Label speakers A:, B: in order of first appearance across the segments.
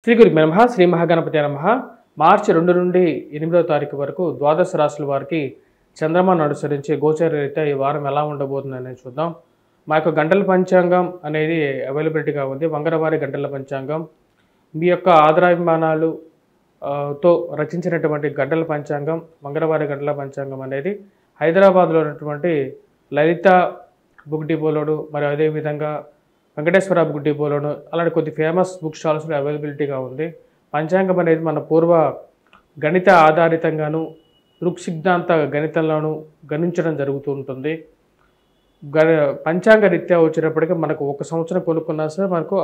A: శ్రీ గురుభ్యో నమః. శ్రీ మహాగణపతి నమః. మార్చి 2 నుండి 8వ తారీఖు వరకు ద్వాదశ రాశుల వారికి చంద్రమాను అనుసరించి గోచర రీత్యా ఈ వారం ఎలా ఉండబోతుంది అనేది చూద్దాం. మా యొక్క గంటల పంచాంగం అనేది అవైలబిలిటీగా ఉంది. మంగళవారి గంటల పంచాంగం మీ యొక్క ఆదరాభిమానాలు తో రచించినటువంటి గంటల పంచాంగం, మంగళవారి గంటల పంచాంగం అనేది హైదరాబాద్లో ఉన్నటువంటి లలిత బుక్ డిపోలోను మరియు అదేవిధంగా వెంకటేశ్వర బుక్ డిపోలోను అలాంటి కొద్ది ఫేమస్ బుక్ స్టాల్స్లో అవైలబిలిటీగా ఉంది. పంచాంగం అనేది మన పూర్వ గణిత ఆధారితంగాను దృక్సిద్ధాంత గణితంలోనూ గణించడం జరుగుతూ ఉంటుంది. పంచాంగ రీత్యా వచ్చేటప్పటికీ మనకు ఒక సంవత్సరం కొనుక్కున్నా సరే మనకు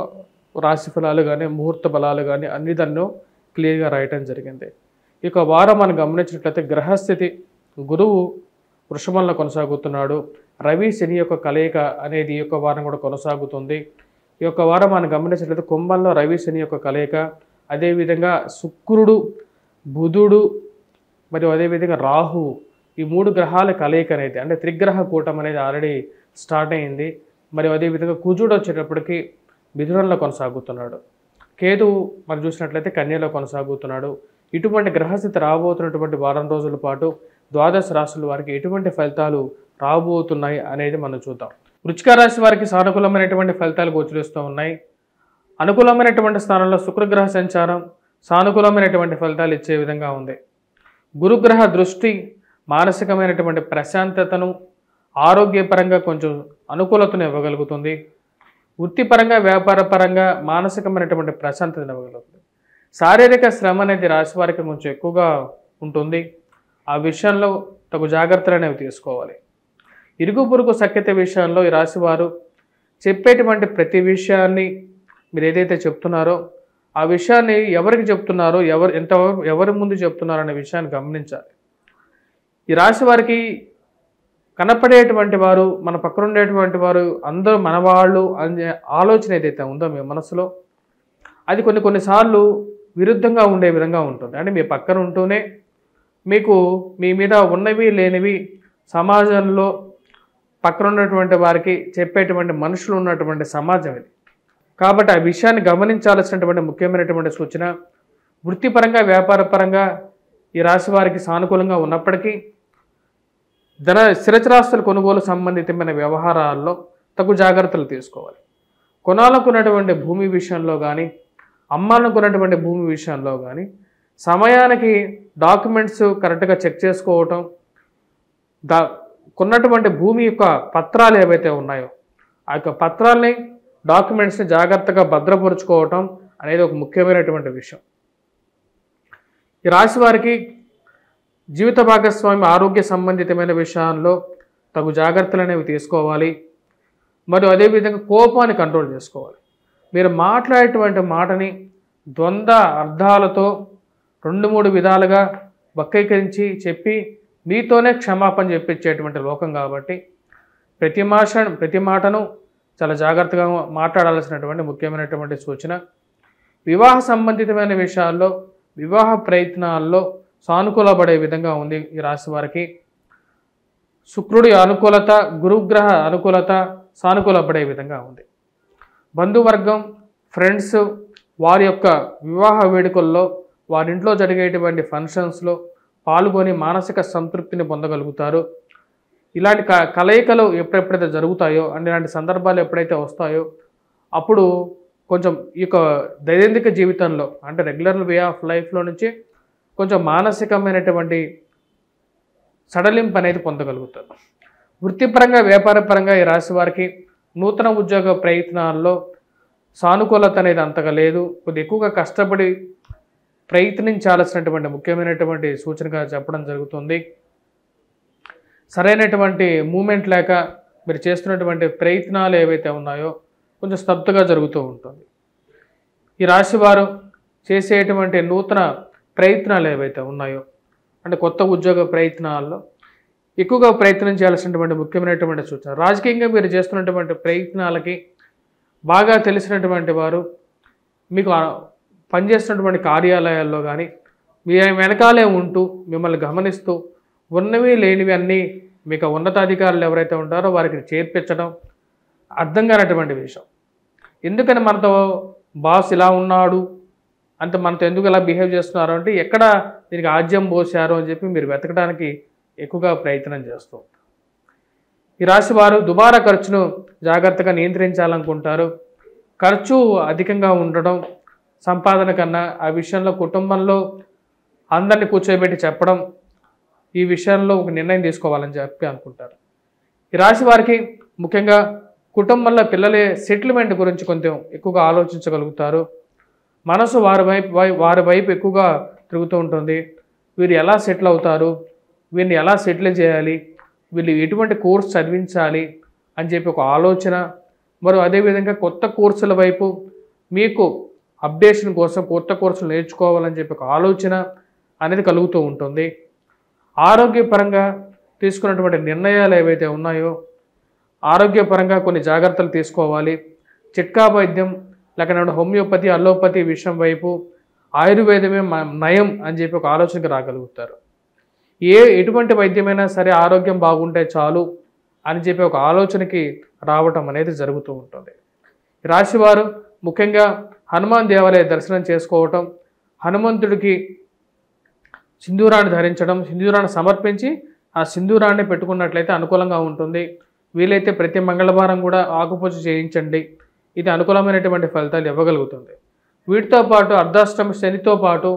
A: రాశి ఫలాలు కానీ ముహూర్త బలాలు కానీ అన్ని దాన్ని క్లియర్గా రాయటం జరిగింది. ఇక వారం మనం గమనించినట్లయితే గ్రహస్థితి గురువు వృషభంలో కొనసాగుతున్నాడు. రవి శని యొక్క కలయిక అనేది ఈ యొక్క వారం కూడా కొనసాగుతుంది. ఈ యొక్క వారం మనం గమనించినట్లయితే కుంభంలో రవి శని యొక్క కలయిక, అదేవిధంగా శుక్రుడు బుధుడు మరియు అదేవిధంగా రాహువు ఈ 3 గ్రహాల కలయిక అనేది అంటే త్రిగ్రహ కూటం అనేది ఆల్రెడీ స్టార్ట్ అయింది. మరియు అదేవిధంగా కుజుడు వచ్చేటప్పటికి మిథునంలో కొనసాగుతున్నాడు. కేతువు మనం చూసినట్లయితే కన్యలో కొనసాగుతున్నాడు. ఇటువంటి గ్రహస్థితి రాబోతున్నటువంటి వారం రోజుల పాటు ద్వాదశ రాశుల వారికి ఎటువంటి ఫలితాలు రాబోతున్నాయి అనేది మనం చూద్దాం. వృశ్చిక రాశి వారికి సానుకూలమైనటువంటి ఫలితాలు గోచరిస్తూ ఉన్నాయి. అనుకూలమైనటువంటి స్థానంలో శుక్రగ్రహ సంచారం సానుకూలమైనటువంటి ఫలితాలు ఇచ్చే విధంగా ఉంది. గురుగ్రహ దృష్టి మానసికమైనటువంటి ప్రశాంతతను, ఆరోగ్యపరంగా కొంచెం అనుకూలతను ఇవ్వగలుగుతుంది. వృత్తిపరంగా వ్యాపారపరంగా మానసికమైనటువంటి ప్రశాంతతను ఇవ్వగలుగుతుంది. శారీరక శ్రమ అనేది రాశి వారికి కొంచెం ఎక్కువగా ఉంటుంది. ఆ విషయంలో తగు జాగ్రత్తలు అనేవి తీసుకోవాలి. ఇరుగు పొరుగు సఖ్యత విషయంలో ఈ రాశివారు చెప్పేటువంటి ప్రతి విషయాన్ని మీరు ఏదైతే చెప్తున్నారో ఆ విషయాన్ని ఎవరికి చెప్తున్నారో ఎవరి ముందు చెప్తున్నారో అనే విషయాన్ని గమనించాలి. ఈ రాశి వారికి కనపడేటువంటి వారు, మన పక్కన ఉండేటువంటి వారు అందరూ మనవాళ్ళు అనే ఆలోచన ఏదైతే ఉందో మీ మనసులో అది కొన్నిసార్లు విరుద్ధంగా ఉండే విధంగా ఉంటుంది. అంటే మీ పక్కన ఉంటూనే మీకు మీ మీద ఉన్నవి లేనివి సమాజంలో పక్కన ఉన్నటువంటి వారికి చెప్పేటువంటి మనుషులు ఉన్నటువంటి సమాజం ఇది. కాబట్టి ఆ విషయాన్ని గమనించాల్సినటువంటి ముఖ్యమైనటువంటి సూచన. వృత్తిపరంగా వ్యాపారపరంగా ఈ రాశి వారికి సానుకూలంగా ఉన్నప్పటికీ స్థిరచరాస్తుల కొనుగోలు సంబంధితమైన వ్యవహారాల్లో తగు జాగ్రత్తలు తీసుకోవాలి. కొనాలనుకున్నటువంటి భూమి విషయంలో కానీ అమ్మాలనుకున్నటువంటి భూమి విషయంలో కానీ సమయానికి డాక్యుమెంట్స్ కరెక్ట్గా చెక్ చేసుకోవటం, కొన్నటువంటి భూమి యొక్క పత్రాలు ఏవైతే ఉన్నాయో ఆ యొక్క పత్రాలని డాక్యుమెంట్స్ని జాగ్రత్తగా భద్రపరుచుకోవటం అనేది ఒక ముఖ్యమైనటువంటి విషయం. ఈ రాశి వారికి జీవిత భాగస్వామి ఆరోగ్య సంబంధితమైన విషయాల్లో తగు జాగ్రత్తలు అనేవి తీసుకోవాలి. మరియు అదేవిధంగా కోపాన్ని కంట్రోల్ చేసుకోవాలి. మీరు మాట్లాడేటువంటి మాటని ద్వంద్వ అర్థాలతో 2-3 విధాలుగా వక్రీకరించి చెప్పి మీతోనే క్షమాపణ చెప్పించేటువంటి లోకం కాబట్టి ప్రతి మాటను చాలా జాగ్రత్తగా మాట్లాడాల్సినటువంటి ముఖ్యమైనటువంటి సూచన. వివాహ సంబంధితమైన విషయాల్లో వివాహ ప్రయత్నాల్లో సానుకూలపడే విధంగా ఉంది ఈ రాశి వారికి. శుక్రుడి అనుకూలత, గురుగ్రహ అనుకూలత సానుకూలపడే విధంగా ఉంది. బంధువర్గం, ఫ్రెండ్స్ వారి యొక్క వివాహ వేడుకల్లో వారింట్లో జరిగేటువంటి ఫంక్షన్స్లో పాల్గొని మానసిక సంతృప్తిని పొందగలుగుతారు. ఇలాంటి కలయికలు ఎప్పుడెప్పుడైతే జరుగుతాయో అంటే ఇలాంటి సందర్భాలు ఎప్పుడైతే వస్తాయో అప్పుడు కొంచెం ఈ యొక్క దైనందిక జీవితంలో అంటే రెగ్యులర్ వే ఆఫ్ లైఫ్లో నుంచి కొంచెం మానసికమైనటువంటి సడలింపు అనేది పొందగలుగుతారు. వృత్తిపరంగా వ్యాపారపరంగా ఈ రాశి వారికి నూతన ఉద్యోగ ప్రయత్నాల్లో సానుకూలత అనేది అంతగా లేదు. కొద్ది ఎక్కువగా కష్టపడి ప్రయత్నించాల్సినటువంటి ముఖ్యమైనటువంటి సూచనగా చెప్పడం జరుగుతుంది. సరైనటువంటి మూమెంట్ లేక మీరు చేస్తున్నటువంటి ప్రయత్నాలు ఏవైతే ఉన్నాయో కొంచెం స్తబ్దుగా జరుగుతూ ఉంటుంది. ఈ రాశివారు చేసేటువంటి నూతన ప్రయత్నాలు ఏవైతే ఉన్నాయో అంటే కొత్త ఉద్యోగ ప్రయత్నాల్లో ఎక్కువగా ప్రయత్నం చేయాల్సినటువంటి ముఖ్యమైనటువంటి సూచన. రాజకీయంగా మీరు చేస్తున్నటువంటి ప్రయత్నాలకి బాగా తెలిసినటువంటి వారు మీకు పనిచేస్తున్నటువంటి కార్యాలయాల్లో కానీ మీ వెనకాలే ఉంటూ మిమ్మల్ని గమనిస్తూ ఉన్నవి లేనివి అన్నీ మీకు ఉన్నతాధికారులు ఎవరైతే ఉంటారో వారికి చేర్పించడం అర్థం కానటువంటి విషయం. ఎందుకని మనతో బాస్ ఇలా ఉన్నాడు అంటే మనతో ఎందుకు ఇలా బిహేవ్ చేస్తున్నారు అంటే ఎక్కడ దీనికి ఆజ్యం పోసారు అని చెప్పి మీరు వెతకడానికి ఎక్కువగా ప్రయత్నం చేస్తూ ఉంటారు. ఈ రాశి వారు దుబారా ఖర్చును జాగ్రత్తగా నియంత్రించాలనుకుంటారు. ఖర్చు అధికంగా ఉండడం సంపాదన కన్నా ఆ విషయంలో కుటుంబంలో అందరినీ కూర్చోబెట్టి చెప్పడం, ఈ విషయంలో ఒక నిర్ణయం తీసుకోవాలని చెప్పి అనుకుంటారు. ఈ రాశి వారికి ముఖ్యంగా కుటుంబంలో పిల్లల సెటిల్మెంట్ గురించి కొంచెం ఎక్కువగా ఆలోచించగలుగుతారు. మనసు వారి వైపు ఎక్కువగా తిరుగుతూ ఉంటుంది. వీరు ఎలా సెటిల్ అవుతారు, వీరిని ఎలా సెటిల్ చేయాలి, వీళ్ళు ఎటువంటి కోర్స్ చదివించాలి అని చెప్పి ఒక ఆలోచన, మరియు అదేవిధంగా కొత్త కోర్సుల వైపు మీకు అప్డేషన్ కోసం కొత్త కోర్సులు నేర్చుకోవాలని చెప్పి ఒక ఆలోచన అనేది కలుగుతూ ఉంటుంది. ఆరోగ్యపరంగా తీసుకున్నటువంటి నిర్ణయాలు ఏవైతే ఉన్నాయో ఆరోగ్యపరంగా కొన్ని జాగ్రత్తలు తీసుకోవాలి. చిట్కా వైద్యం లేకపోతే హోమియోపతి, అలోపతి విషయం వైపు ఆయుర్వేదమే నయం అని చెప్పి ఒక ఆలోచనకి రాగలుగుతారు. ఎటువంటి వైద్యమైనా సరే ఆరోగ్యం బాగుంటే చాలు అని చెప్పి ఒక ఆలోచనకి రావటం అనేది జరుగుతూ ఉంటుంది. రాశివారు ముఖ్యంగా హనుమాన్ దేవాలయ దర్శనం చేసుకోవటం, హనుమంతుడికి సింధూరాన్ని ధరించడం, సింధూరాన్ని సమర్పించి ఆ సింధూరాన్ని పెట్టుకున్నట్లయితే అనుకూలంగా ఉంటుంది. వీలైతే ప్రతి మంగళవారం కూడా ఆకుపూజ చేయించండి. ఇది అనుకూలమైనటువంటి ఫలితాలు ఇవ్వగలుగుతుంది. వీటితో పాటు అర్ధాష్టమ శనితో పాటు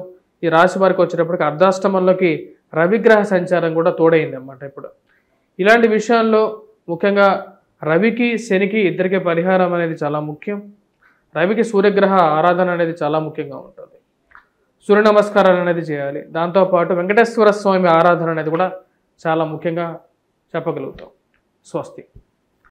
A: ఈ రాశి వారికి వచ్చేటప్పటికి అర్ధాష్టమంలోకి రవిగ్రహ సంచారం కూడా తోడైంది అన్నమాట. ఇప్పుడు ఇలాంటి విషయాల్లో ముఖ్యంగా రవికి శనికి ఇద్దరికి పరిహారం అనేది చాలా ముఖ్యం. రవికి సూర్యగ్రహ ఆరాధన అనేది చాలా ముఖ్యంగా ఉంటుంది. సూర్య నమస్కారాలు అనేది చేయాలి. దాంతోపాటు వెంకటేశ్వర స్వామి ఆరాధన అనేది కూడా చాలా ముఖ్యంగా చెప్పగలుగుతాం. స్వస్తి.